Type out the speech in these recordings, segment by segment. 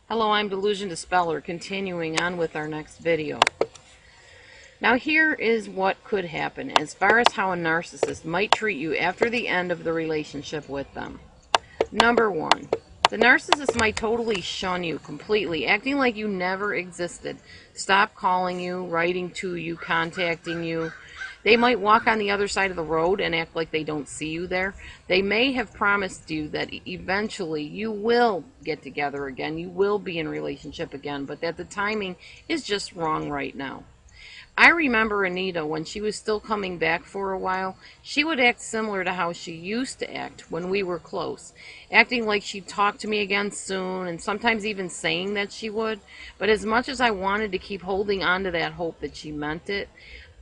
Hello, I'm Delusion Dispeller, continuing on with our next video. Now here is what could happen as far as how a narcissist might treat you after the end of the relationship with them. Number one, the narcissist might totally shun you completely, acting like you never existed. Stop calling you, writing to you, contacting you. They might walk on the other side of the road and act like they don't see you there. They may have promised you that eventually you will get together again, you will be in a relationship again, but that the timing is just wrong right now. I remember Anita, when she was still coming back for a while, she would act similar to how she used to act when we were close, acting like she'd talk to me again soon, and sometimes even saying that she would. But as much as I wanted to keep holding on to that hope that she meant it,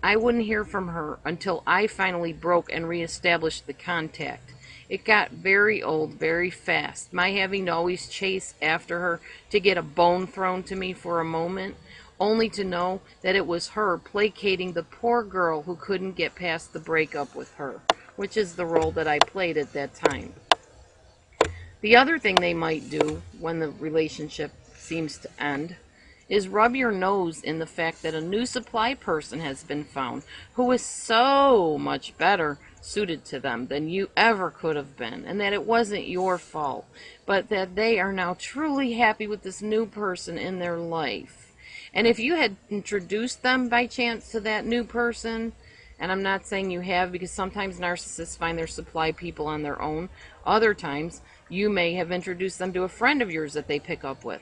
I wouldn't hear from her until I finally broke and reestablished the contact. It got very old very fast, my having to always chase after her to get a bone thrown to me for a moment, only to know that it was her placating the poor girl who couldn't get past the breakup with her, which is the role that I played at that time. The other thing they might do when the relationship seems to end is rub your nose in the fact that a new supply person has been found who is so much better suited to them than you ever could have been, and that it wasn't your fault, but that they are now truly happy with this new person in their life. And if you had introduced them by chance to that new person, and I'm not saying you have, because sometimes narcissists find their supply people on their own, other times you may have introduced them to a friend of yours that they pick up with.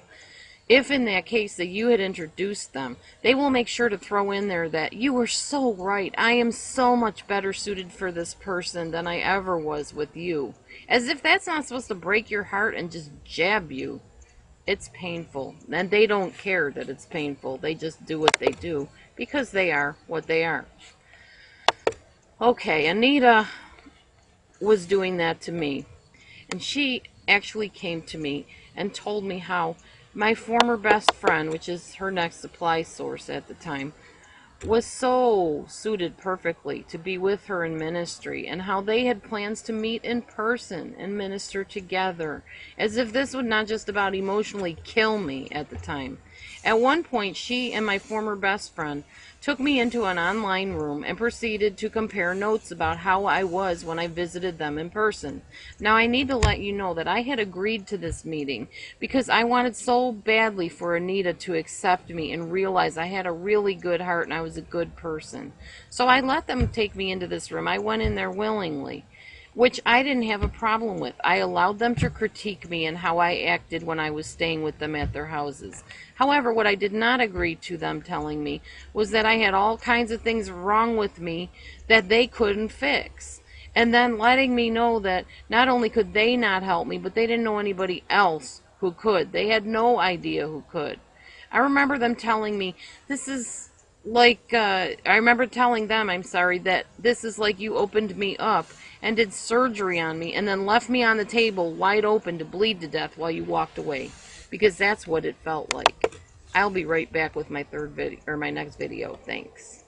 If in that case that you had introduced them, they will make sure to throw in there that you were so right. I am so much better suited for this person than I ever was with you. As if that's not supposed to break your heart and just jab you. It's painful. And they don't care that it's painful. They just do what they do because they are what they are. Okay, Anita was doing that to me. And she actually came to me and told me how my former best friend, which is her next supply source at the time, was so suited perfectly to be with her in ministry, and how they had plans to meet in person and minister together, as if this would not just about emotionally kill me at the time. At one point, she and my former best friend took me into an online room and proceeded to compare notes about how I was when I visited them in person. Now, I need to let you know that I had agreed to this meeting because I wanted so badly for Anita to accept me and realize I had a really good heart and I was a good person. So I let them take me into this room. I went in there willingly, which I didn't have a problem with. I allowed them to critique me and how I acted when I was staying with them at their houses. However, what I did not agree to them telling me was that I had all kinds of things wrong with me that they couldn't fix. And then letting me know that not only could they not help me, but they didn't know anybody else who could. They had no idea who could. I remember them telling me, this is like, I remember telling them, I'm sorry, that this is like you opened me up and did surgery on me and then left me on the table wide open to bleed to death while you walked away. Because that's what it felt like. I'll be right back with my my next video. Thanks.